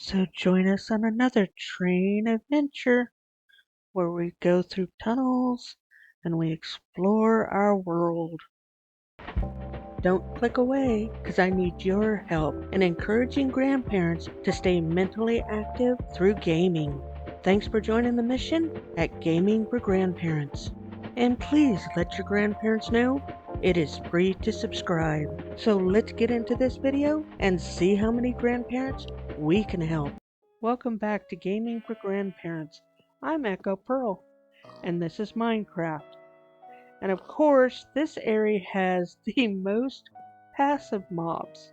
So join us on another train adventure where we go through tunnels and we explore our world. Don't click away because I need your help in encouraging grandparents to stay mentally active through gaming. Thanks for joining the mission at Gaming for Grandparents. And please let your grandparents know it is free to subscribe. So let's get into this video and see how many grandparents we can help. Welcome back to Gaming for Grandparents. I'm Echo Pearl, and this is Minecraft. And of course, this area has the most passive mobs.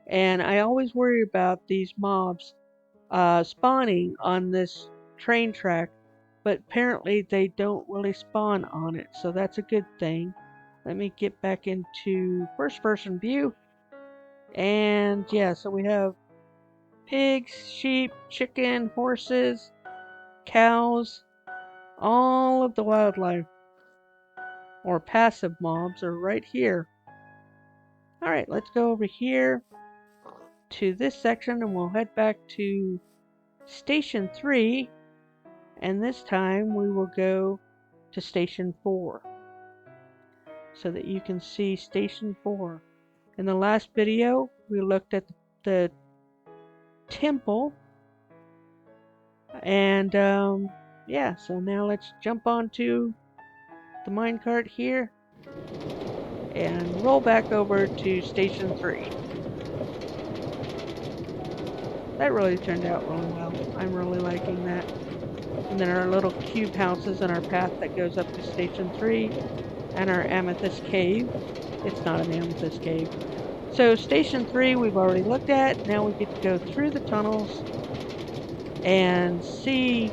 And I always worry about these mobs spawning on this train track, but apparently they don't really spawn on it, so that's a good thing. Let me get back into first person view. And yeah, so we have pigs, sheep, chicken, horses, cows, all of the wildlife or passive mobs are right here. Alright, let's go over here to this section and we'll head back to Station 3, and this time we will go to Station 4 so that you can see Station 4. In the last video we looked at the temple, and yeah, so now let's jump onto the minecart here and roll back over to Station 3. That really turned out really well. I'm really liking that. And then our little cube houses and our path that goes up to Station 3 and our amethyst cave. It's not an amethyst cave. So Station 3 we've already looked at. Now we get to go through the tunnels and see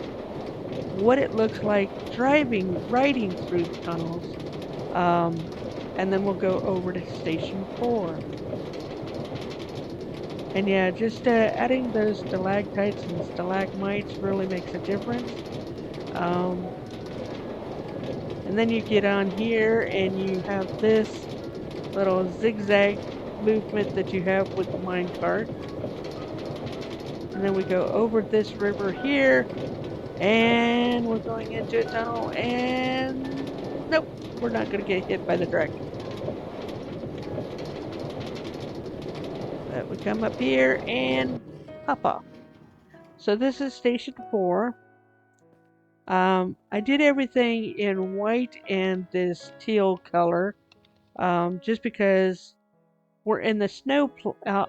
what it looks like riding through the tunnels. And then we'll go over to Station 4. And yeah, just adding those stalactites and stalagmites really makes a difference. And then you get on here and you have this little zigzag movement that you have with the minecart. And then we go over this river here, and we're going into a tunnel, and nope, we're not going to get hit by the dragon. But we come up here and hop off. So this is Station 4. I did everything in white and this teal color, just because we're in the snow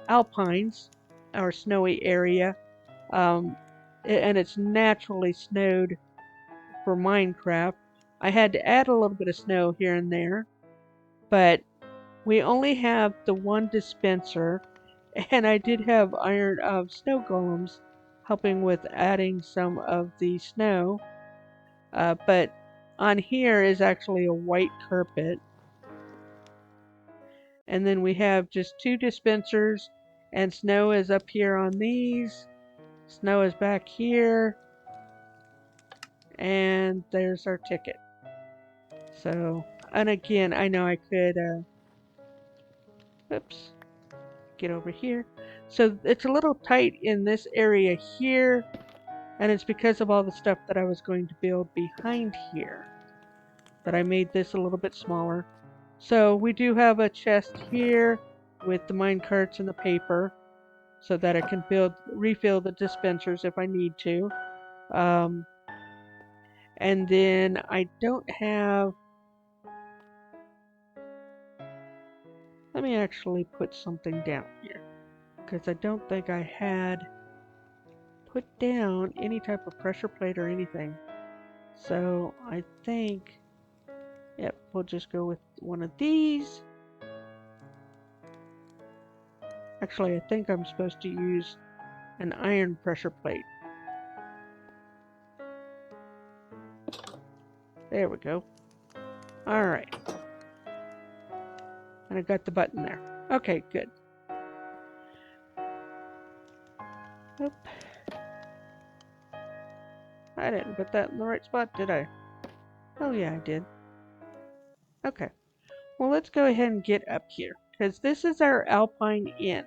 Alpines, our snowy area, and it's naturally snowed for Minecraft. I had to add a little bit of snow here and there, but we only have the one dispenser, and I did have iron of snow golems helping with adding some of the snow. But on here is actually a white carpet. And then we have just two dispensers, and snow is up here on these. Snow is back here. And there's our ticket. So, and again, I know I could, oops, get over here. So it's a little tight in this area here, and it's because of all the stuff that I was going to build behind here that I made this a little bit smaller. So we do have a chest here with the minecarts and the paper so that I can refill the dispensers if I need to. And then I don't have... Let me actually put something down here, because I don't think I had put down any type of pressure plate or anything. So I think, yep, we'll just go with one of these. Actually, I think I'm supposed to use an iron pressure plate. There we go. Alright. And I got the button there. Okay, good. Oop. I didn't put that in the right spot, did I? Oh yeah, I did. Okay. Well, let's go ahead and get up here, because this is our Alpine Inn.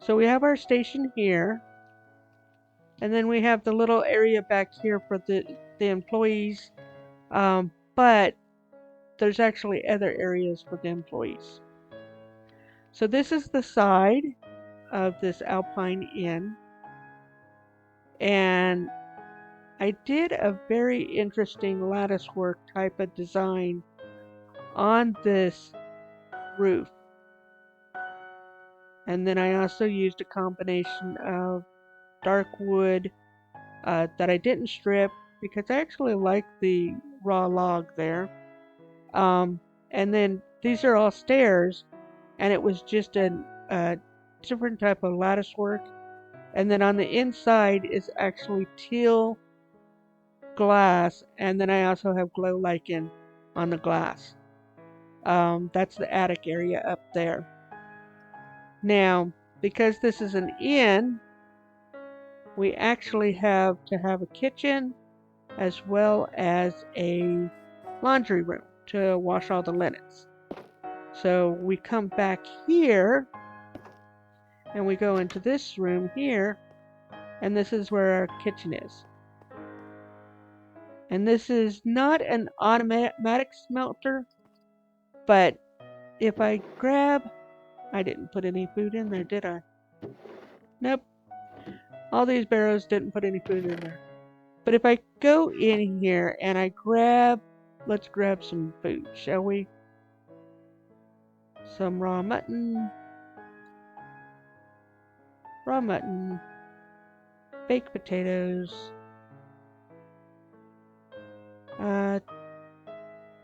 So we have our station here, And then we have the little area back here for the employees. But there's actually other areas for the employees. So this is the side of this Alpine Inn. And I did a very interesting latticework type of design on this roof. And then I also used a combination of dark wood that I didn't strip because I actually like the raw log there. And then these are all stairs, and it was just a different type of latticework. And then on the inside is actually teal glass, and then I also have glow lichen on the glass. That's the attic area up there. Now, because this is an inn, we actually have to have a kitchen as well as a laundry room to wash all the linens. So we come back here and we go into this room here, and this is where our kitchen is. And this is not an automatic smelter, but if I grab, I didn't put any food in there, did I? Nope. All these barrels didn't put any food in there. But if I go in here and I grab, let's grab some food, shall we? Some raw mutton, baked potatoes,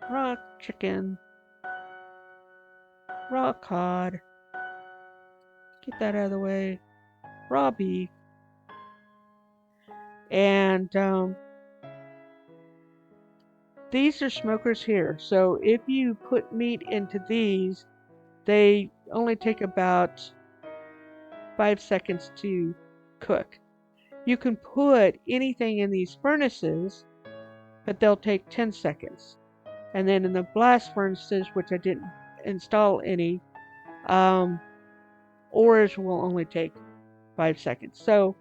raw chicken, raw cod, get that out of the way, raw beef, and these are smokers here. So if you put meat into these, they only take about 5 seconds to cook. You can put anything in these furnaces, but they'll take 10 seconds. And then in the blast furnaces, which I didn't install any, ores will only take 5 seconds. So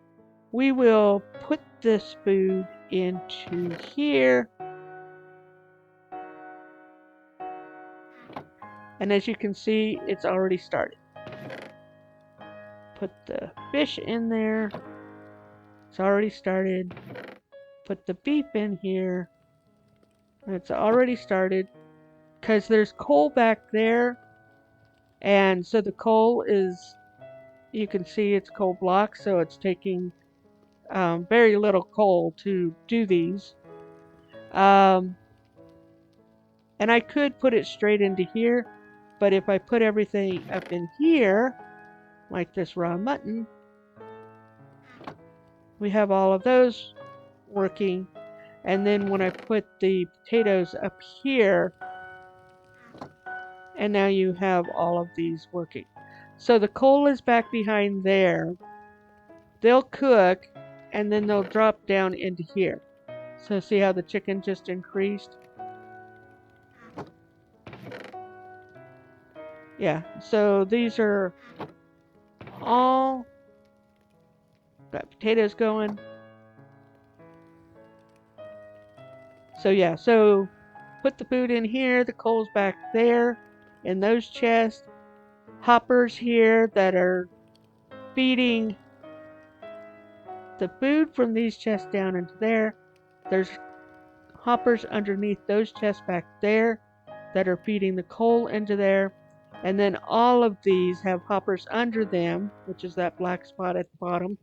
we will put this food into here. And as you can see, it's already started. Put the fish in there. It's already started. Put the beef in here. It's already started. Because there's coal back there. And so the coal is, you can see it's coal blocks. So it's taking very little coal to do these. And I could put it straight into here. But if I put everything up in here, like this raw mutton, we have all of those working. And then when I put the potatoes up here, and now you have all of these working. So the coal is back behind there. They'll cook, and then they'll drop down into here. So see how the chicken just increased? Yeah, so these are all got potatoes going. So yeah, so put the food in here, the coal's back there in those chests. Hoppers here that are feeding the food from these chests down into there. There's hoppers underneath those chests back there that are feeding the coal into there. And then all of these have hoppers under them, which is that black spot at the bottom,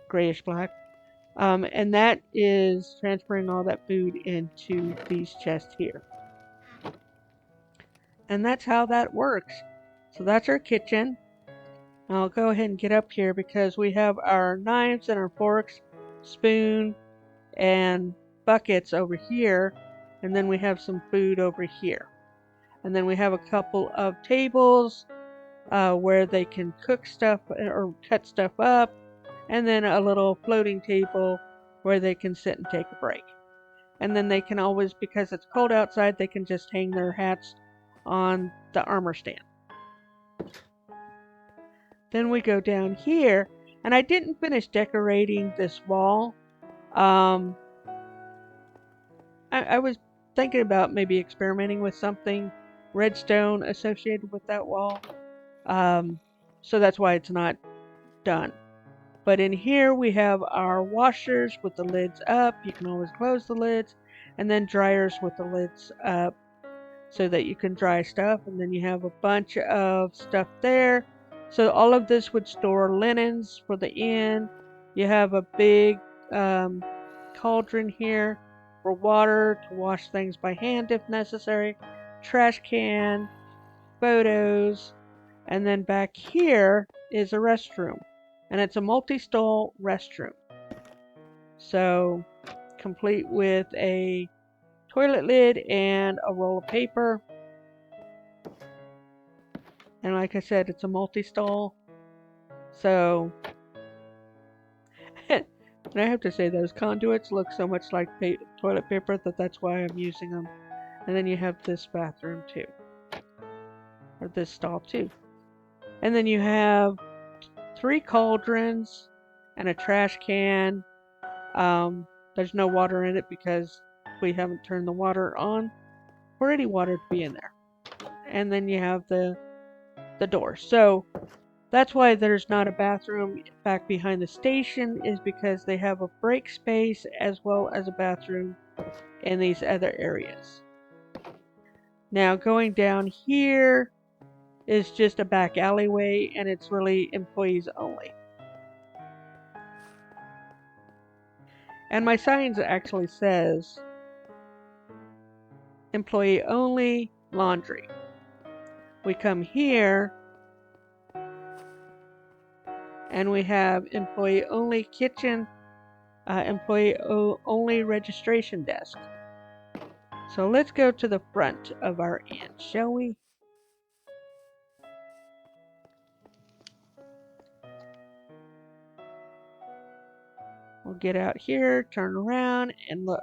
grayish black. And that is transferring all that food into these chests here. And that's how that works. So that's our kitchen. I'll go ahead and get up here because we have our knives and our forks, spoon, and buckets over here. And then we have some food over here. And then we have a couple of tables where they can cook stuff or cut stuff up. And then a little floating table where they can sit and take a break. And then they can always, because it's cold outside, they can just hang their hats on the armor stand. Then we go down here, And I didn't finish decorating this wall. I was thinking about maybe experimenting with something redstone associated with that wall. So that's why it's not done. But in here we have our washers with the lids up. You can always close the lids. And then dryers with the lids up so that you can dry stuff. And then you have a bunch of stuff there. So all of this would store linens for the inn. You have a big cauldron here for water to wash things by hand if necessary. Trash can, photos, and then back here is a restroom. And it's a multi-stall restroom. So, complete with a toilet lid and a roll of paper. And like I said, it's a multi-stall. So, and I have to say those conduits look so much like toilet paper that that's why I'm using them. And then you have this bathroom too. Or this stall too. And then you have 3 cauldrons and a trash can. There's no water in it because we haven't turned the water on for any water to be in there. And then you have the door. So that's why there's not a bathroom back behind the station, is because they have a break space as well as a bathroom in these other areas. Now going down here is just a back alleyway, and it's really employees only. And my signs actually says employee only laundry. We come here and we have employee only kitchen, employee only registration desk. So let's go to the front of our inn, shall we? We'll get out here, turn around, and look.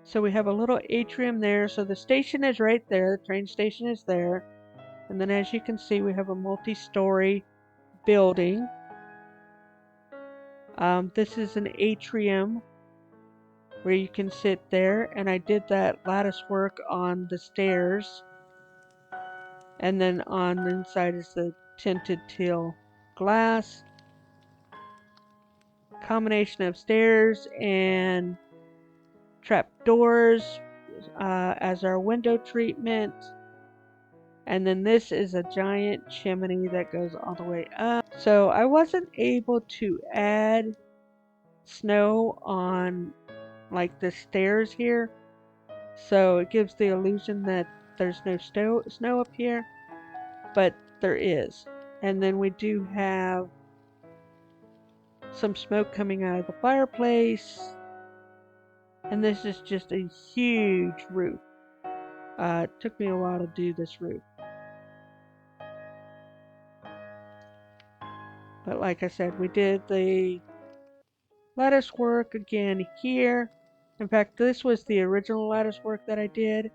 So we have a little atrium there. So the station is right there. The train station is there. And then as you can see, we have a multi-story building. This is an atrium where you can sit there. And I did that lattice work on the stairs. And then on the inside is the tinted teal glass. Combination of stairs and trap doors as our window treatment. And then this is a giant chimney that goes all the way up. So I wasn't able to add snow on like the stairs here. So it gives the illusion that there's no snow up here. But there is. And then we do have some smoke coming out of the fireplace. And this is just a huge roof. It took me a while to do this roof. But like I said, we did the lattice work again here. In fact, this was the original lattice work that I did.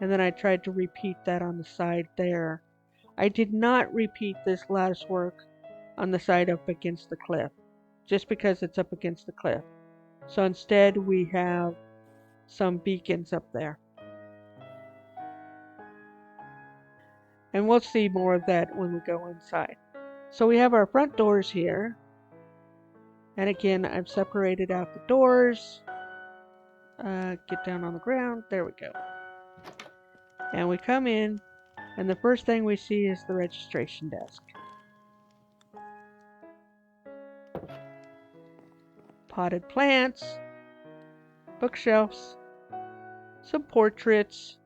And then I tried to repeat that on the side there. I did not repeat this lattice work on the side up against the cliff, just because it's up against the cliff. So instead we have some beacons up there. And we'll see more of that when we go inside. So we have our front doors here. And again, I've separated out the doors. Get down on the ground. There we go. And we come in, and the first thing we see is the registration desk. Potted plants, bookshelves, some portraits,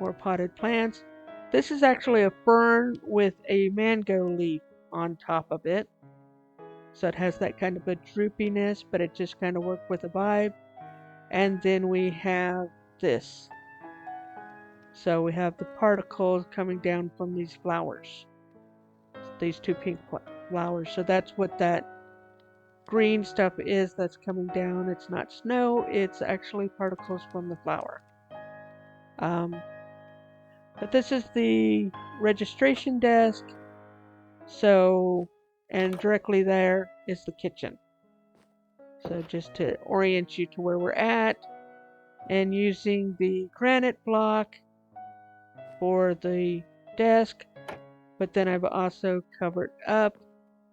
more potted plants. This is actually a fern with a mango leaf on top of it. So it has that kind of a droopiness, but it just kind of worked with the vibe. And then we have this. So we have the particles coming down from these flowers. These 2 pink flowers. So that's what that green stuff is that's coming down. It's not snow, it's actually particles from the flower. But this is the registration desk. So, and directly there is the kitchen. So just to orient you to where we're at, and using the granite block for the desk, but then I've also covered up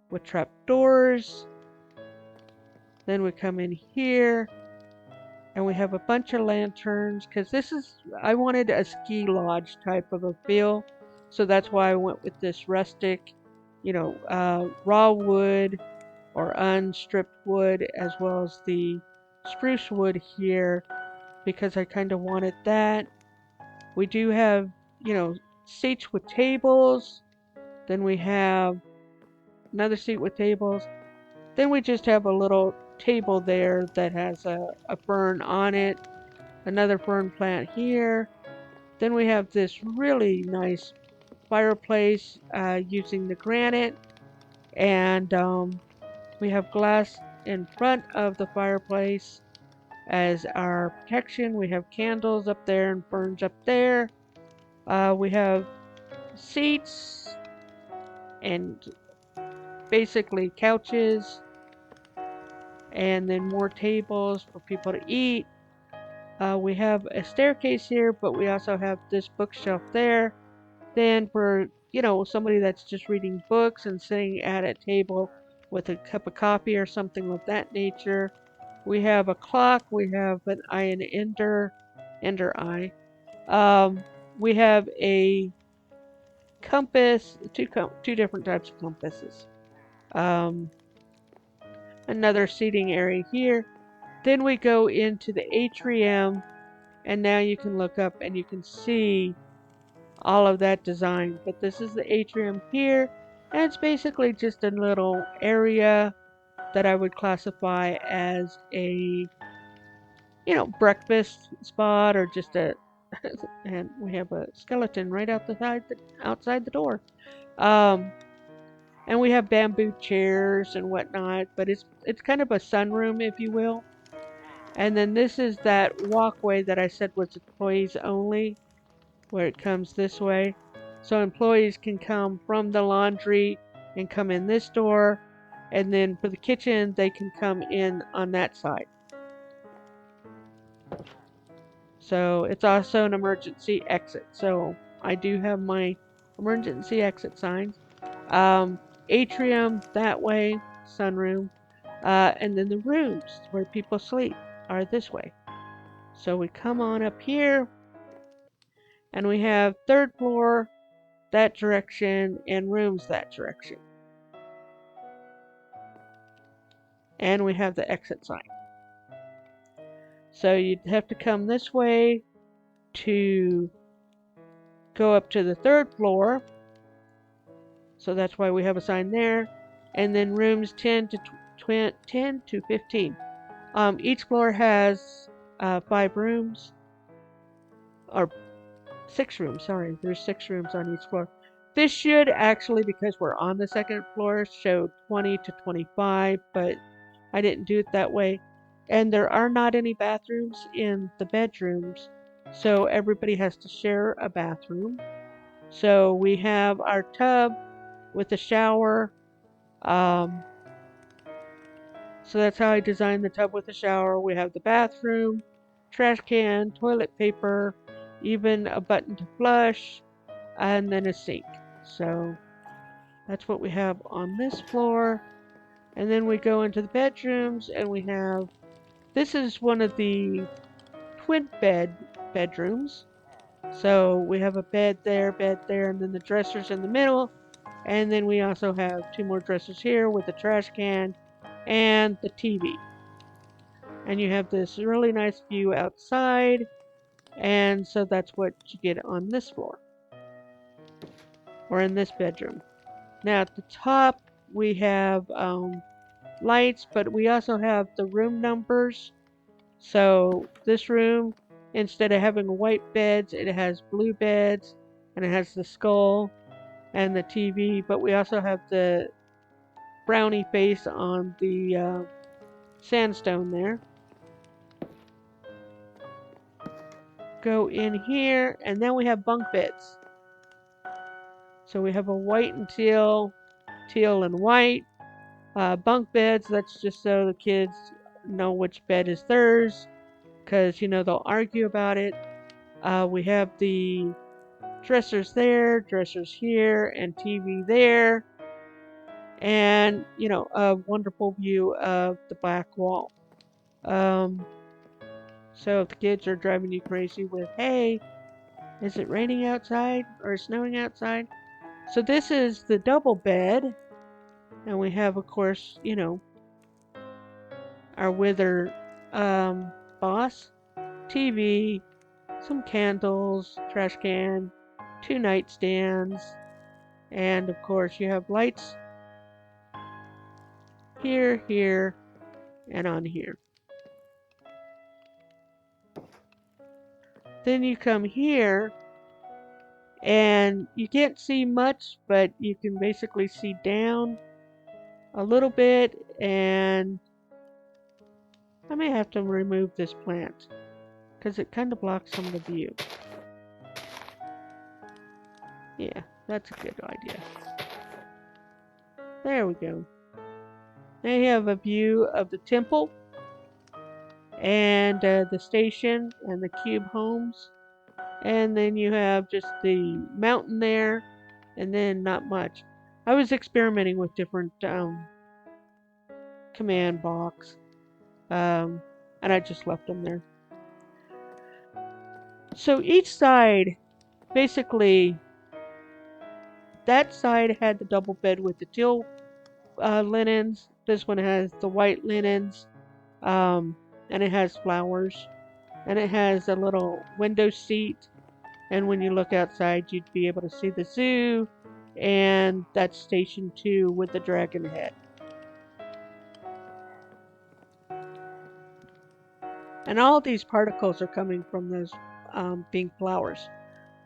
with trap doors. Then we come in here and we have a bunch of lanterns because I wanted a ski lodge type of a feel. So that's why I went with this rustic, raw wood or unstripped wood, as well as the spruce wood here, because I kind of wanted that. We do have, seats with tables. Then we have another seat with tables. Then we just have a little table there that has a fern on it, another fern plant here. Then we have this really nice fireplace using the granite, and we have glass in front of the fireplace as our protection. We have candles up there and ferns up there. We have seats and basically couches, and then more tables for people to eat. We have a staircase here, but we also have this bookshelf there. Then for, somebody that's just reading books and sitting at a table with a cup of coffee or something of that nature. We have a clock, we have an eye and ender eye. We have a compass, two different types of compasses. Um, Another seating area here. Then we go into the atrium, and now you can look up and you can see all of that design. But this is the atrium here, and it's basically just a little area that I would classify as a, breakfast spot, or just a and we have a skeleton right outside the door. Um, and we have bamboo chairs and whatnot, but it's kind of a sunroom, if you will. And then this is that walkway that I said was employees only, where it comes this way. So employees can come from the laundry and come in this door, and then for the kitchen, they can come in on that side. So it's also an emergency exit. So I do have my emergency exit signs. Atrium that way, sunroom, and then the rooms where people sleep are this way. So we come on up here, and we have third floor that direction and rooms that direction. And we have the exit sign. So you'd have to come this way to go up to the third floor. So that's why we have a sign there. And then rooms 10 to 15. Each floor has 5 rooms, or 6 rooms, sorry. There's 6 rooms on each floor. This should actually, because we're on the second floor, show 20 to 25, but I didn't do it that way. And there are not any bathrooms in the bedrooms, so everybody has to share a bathroom. So we have our tub with a shower. So that's how I designed the tub with a shower. We have the bathroom, trash can, toilet paper, even a button to flush, and then a sink. So that's what we have on this floor. And then we go into the bedrooms, and we have, this is one of the twin bedrooms. So we have a bed there, and then the dressers in the middle. And then we also have 2 more dressers here with a trash can and the TV. And you have this really nice view outside. And so that's what you get on this floor, or in this bedroom. Now at the top, we have lights, but we also have the room numbers. So this room, instead of having white beds, it has blue beds, and it has the skull and the TV, but we also have the brownie face on the sandstone there. go in here, and then we have bunk beds. So we have a white and teal, teal and white. Bunk beds, that's just so the kids know which bed is theirs, because, they'll argue about it. We have the dressers there, dressers here, and TV there. And, a wonderful view of the back wall. So if the kids are driving you crazy with, hey, is it raining outside or snowing outside? So this is the double bed. And we have, of course, our wither boss, TV, some candles, trash can, 2 nightstands, and of course you have lights here, here, and on here. Then you come here, and you can't see much, but you can basically see down a little bit, and I may have to remove this plant because it kind of blocks some of the view. Yeah, that's a good idea. There we go. Now you have a view of the temple and the station and the cube homes. And then you have just the mountain there, and then not much. I was experimenting with different command blocks, and I just left them there. So each side, basically, that side had the double bed with the teal linens. This one has the white linens, and it has flowers, and it has a little window seat. And when you look outside, you'd be able to see the zoo, and that's station 2 with the dragon head. And all these particles are coming from those pink flowers.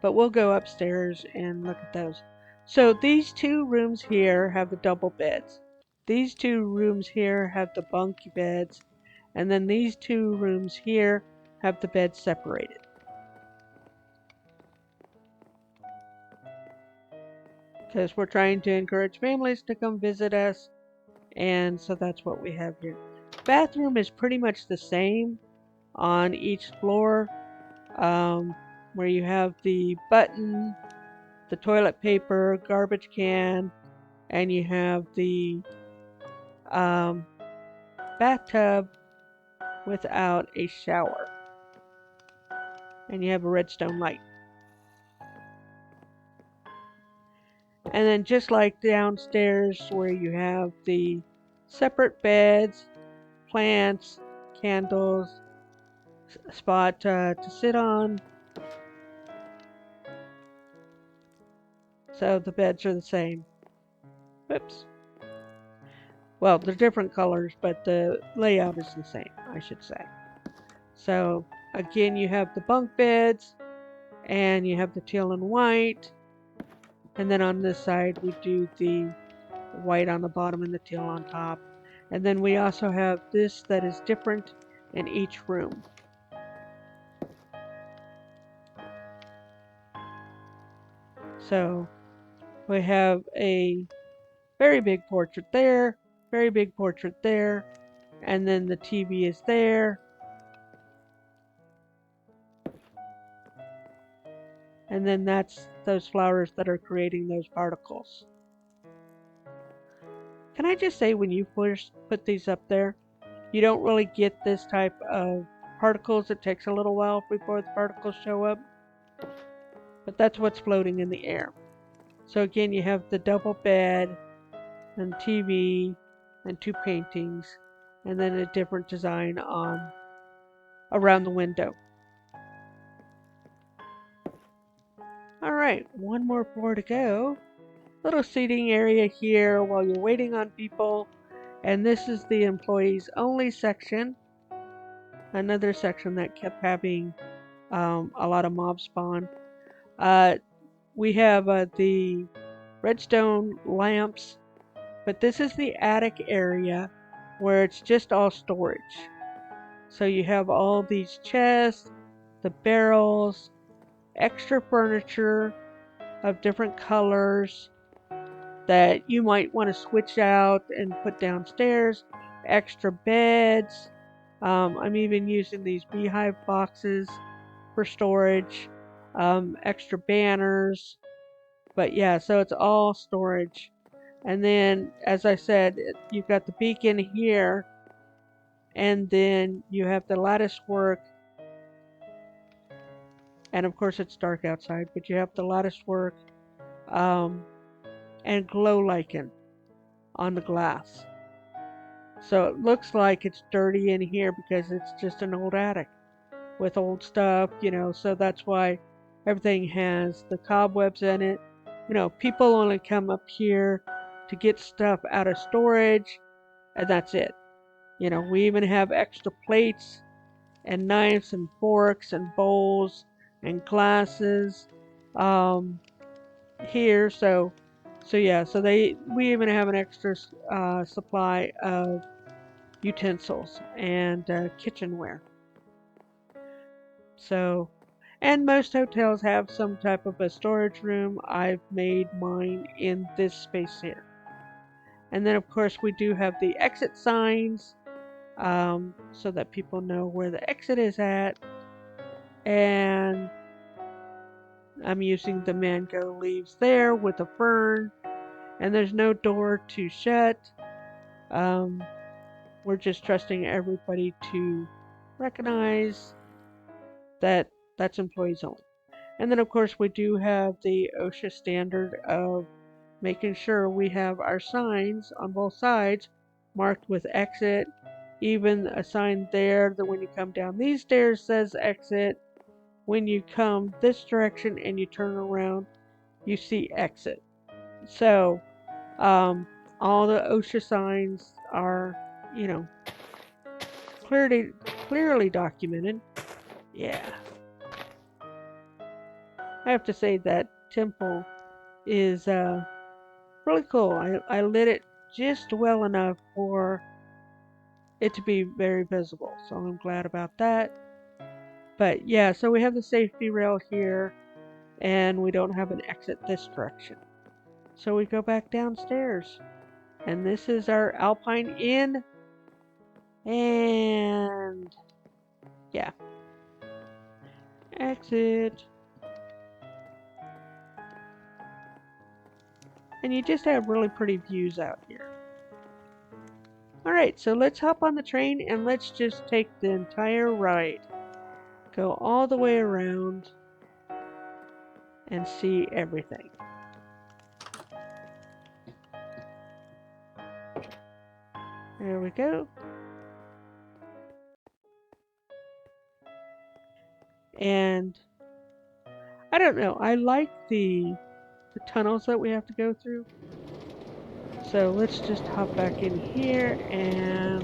But we'll go upstairs and look at those. So these 2 rooms here have the double beds. These 2 rooms here have the bunk beds. And then these 2 rooms here have the beds separated. Because we're trying to encourage families to come visit us. And so that's what we have here. Bathroom is pretty much the same on each floor, where you have the button, the toilet paper, garbage can, and you have the bathtub without a shower. And you have a redstone light. And then just like downstairs where you have the separate beds, plants, candles, spot to sit on. So the beds are the same. Whoops. Well, they're different colors, but the layout is the same, I should say. So again, you have the bunk beds, and you have the teal and white. And then on this side, we do the white on the bottom and the teal on top. And then we also have this that is different in each room. So we have a very big portrait there, very big portrait there, and then the TV is there. And then that's those flowers that are creating those particles. Can I just say, when you first put these up there, you don't really get this type of particles. It takes a little while before the particles show up. But that's what's floating in the air. So again, you have the double bed, and TV, and 2 paintings, and then a different design on around the window. Alright, one more floor to go. Little seating area here while you're waiting on people. And this is the employees only section. Another section that kept having a lot of mob spawn. We have the redstone lamps, but this is the attic area where it's just all storage. So you have all these chests, the barrels, extra furniture of different colors that you might want to switch out and put downstairs, extra beds. I'm even using these beehive boxes for storage, extra banners. But yeah, so it's all storage. And then, as I said, you've got the beacon here, and then you have the lattice work. And of course, it's dark outside, but you have the lattice work and glow lichen on the glass. So it looks like it's dirty in here because it's just an old attic with old stuff, so that's why everything has the cobwebs in it. People only come up here to get stuff out of storage, and that's it. We even have extra plates and knives and forks and bowls and glasses here. So yeah, we even have an extra supply of utensils and kitchenware. So, and most hotels have some type of a storage room. I've made mine in this space here. And then, of course, we do have the exit signs so that people know where the exit is at. And I'm using the mango leaves there with a fern. And there's no door to shut. We're just trusting everybody to recognize that that's employees only. And then, of course, we do have the OSHA standard of making sure we have our signs on both sides marked with exit. Even a sign there that when you come down these stairs says exit. When you come this direction and you turn around, you see exit. So, all the OSHA signs are, clearly documented. Yeah. I have to say that temple is really cool. I lit it just well enough for it to be very visible, so I'm glad about that. But yeah, so we have the safety rail here, and we don't have an exit this direction. So we go back downstairs, and this is our Alpine Inn, and yeah, exit. And you just have really pretty views out here. Alright, so let's hop on the train and let's just take the entire ride. Go all the way around and see everything. There we go. And I don't know, I like the tunnels that we have to go through. So let's just hop back in here and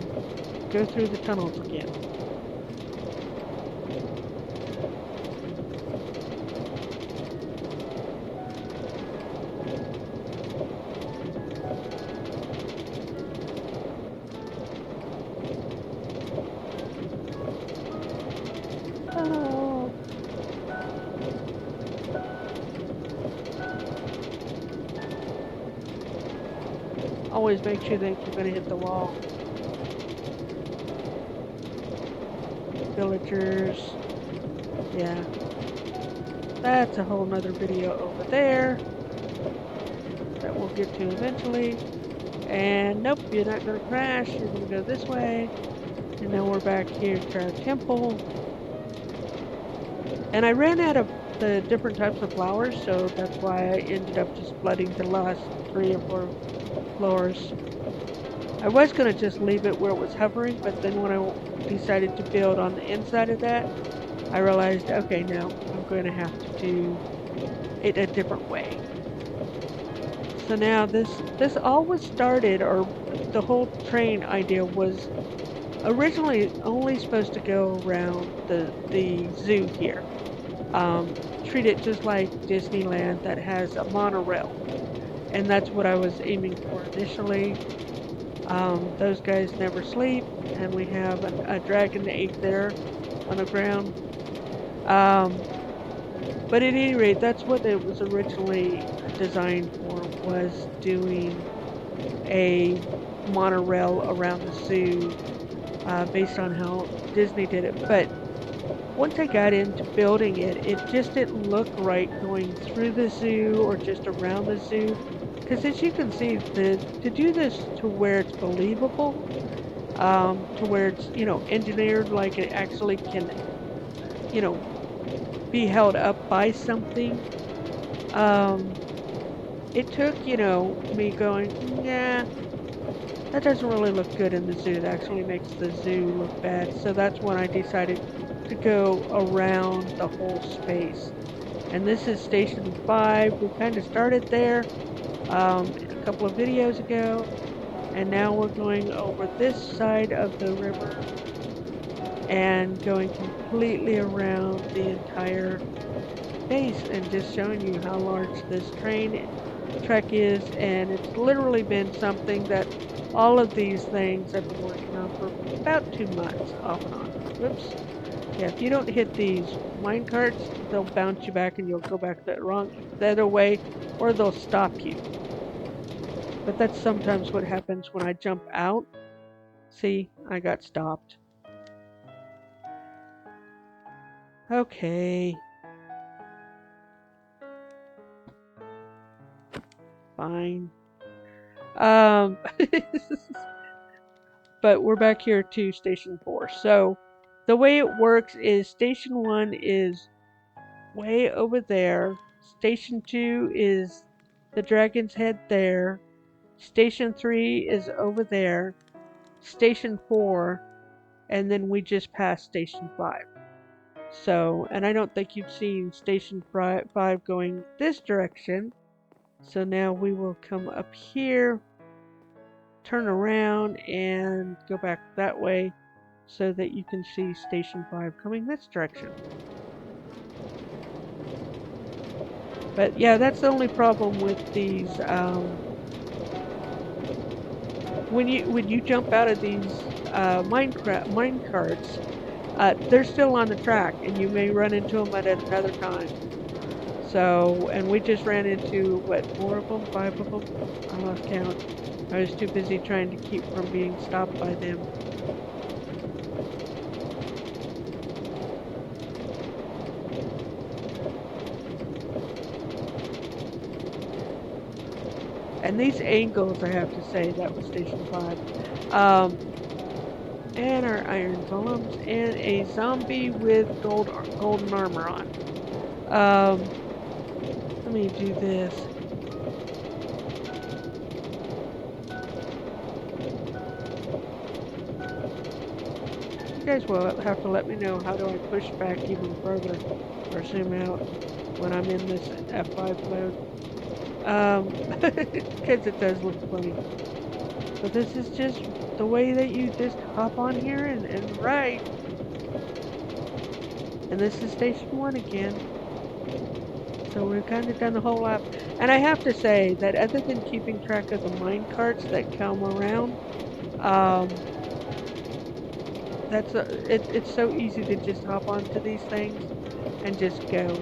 go through the tunnels again. Oh. Always make sure that you're going to hit the wall. Villagers. Yeah. That's a whole nother video over there that we'll get to eventually. And nope, you're not going to crash. You're going to go this way. And then we're back here to our temple. And I ran out of the different types of flowers, so that's why I ended up just flooding the last 3 or 4 floors. I was going to just leave it where it was hovering, but then when I decided to build on the inside of that, I realized, okay, now I'm going to have to do it a different way. So now this all was started, or the whole train idea was originally only supposed to go around the zoo here. Treat it just like Disneyland that has a monorail. And that's what I was aiming for initially. Those guys never sleep, and we have a dragon ape there on the ground. But at any rate, that's what it was originally designed for, was doing a monorail around the zoo based on how Disney did it. But once I got into building it, it just didn't look right going through the zoo or just around the zoo. Because as you can see, to do this to where it's believable, to where it's, engineered like it actually can, you know, be held up by something, um, it took, me going, nah, that doesn't really look good in the zoo. It actually makes the zoo look bad. So that's when I decided to go around the whole space. And this is Station 5. We kind of started there a couple of videos ago. And now we're going over this side of the river and going completely around the entire base and just showing you how large this train trek is. And it's literally been something that all of these things I've been working on for about 2 months off and on. Whoops. Yeah, if you don't hit these mine carts, they'll bounce you back and you'll go back the other way, or they'll stop you. But that's sometimes what happens when I jump out. See, I got stopped. Okay, fine. Um, but we're back here to Station 4. So the way it works is Station 1 is way over there. Station 2 is the Dragon's Head there. Station 3 is over there. Station 4, and then we just passed Station 5. So, and I don't think you've seen Station 5 going this direction. So now we will come up here, turn around, and go back that way so that you can see Station 5 coming this direction. But yeah, that's the only problem with these. When you jump out of these mine carts, they're still on the track, and you may run into them at another time. So, and we just ran into what, 4 of them, 5 of them? I lost count. I was too busy trying to keep from being stopped by them. And these angles, I have to say, that was Station 5. And our iron golems, and a zombie with golden armor on. Let me do this. You guys will have to let me know, how do I push back even further or zoom out when I'm in this F5 mode. Because it does look funny. But this is just the way that you just hop on here and ride. And this is Station 1 again. So we've kind of done the whole lap. And I have to say that other than keeping track of the mine carts that come around, it's so easy to just hop onto these things and just go.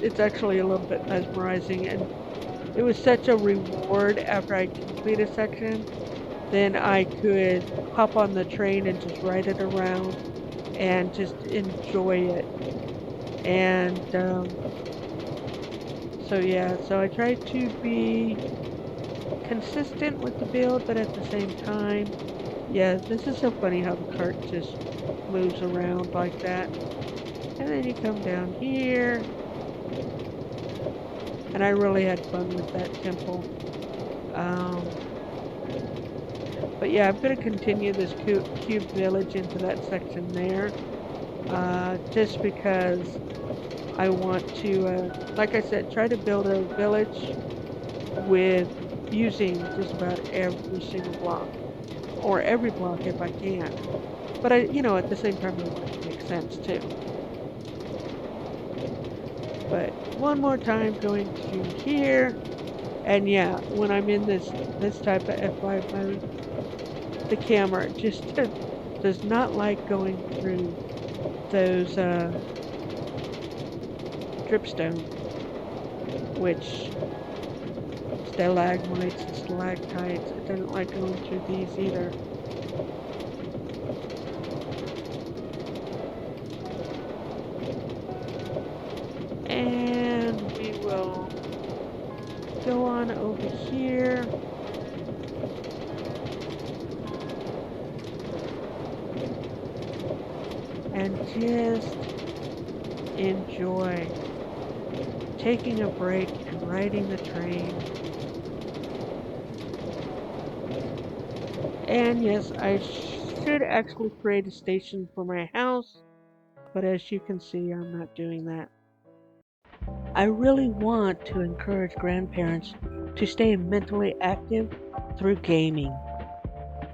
It's actually a little bit mesmerizing, and it was such a reward after I complete a section. Then I could hop on the train and just ride it around and just enjoy it. And so I try to be consistent with the build, but at the same time, yeah, this is so funny how the cart just moves around like that. And then you come down here, and I really had fun with that temple. But yeah, I'm going to continue this cube village into that section there, just because I want to, like I said, try to build a village with using just about every single block, or every block if I can. But at the same time, I want it to make sense too. But one more time, going through here, and yeah, when I'm in this type of F5 mode, the camera just does not like going through those dripstone, which stalagmites and stalactites. I didn't like going through these either. And we will go on over here. And just enjoy taking a break and riding the train. And yes, I should actually create a station for my house, but as you can see, I'm not doing that. I really want to encourage grandparents to stay mentally active through gaming.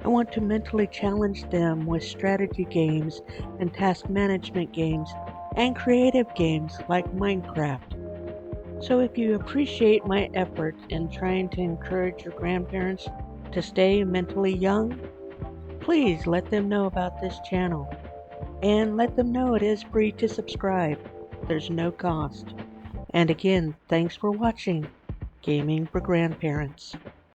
I want to mentally challenge them with strategy games and task management games and creative games like Minecraft. So if you appreciate my effort in trying to encourage your grandparents to stay mentally young, please let them know about this channel and let them know it is free to subscribe. There's no cost. And again, thanks for watching Gaming for Grandparents.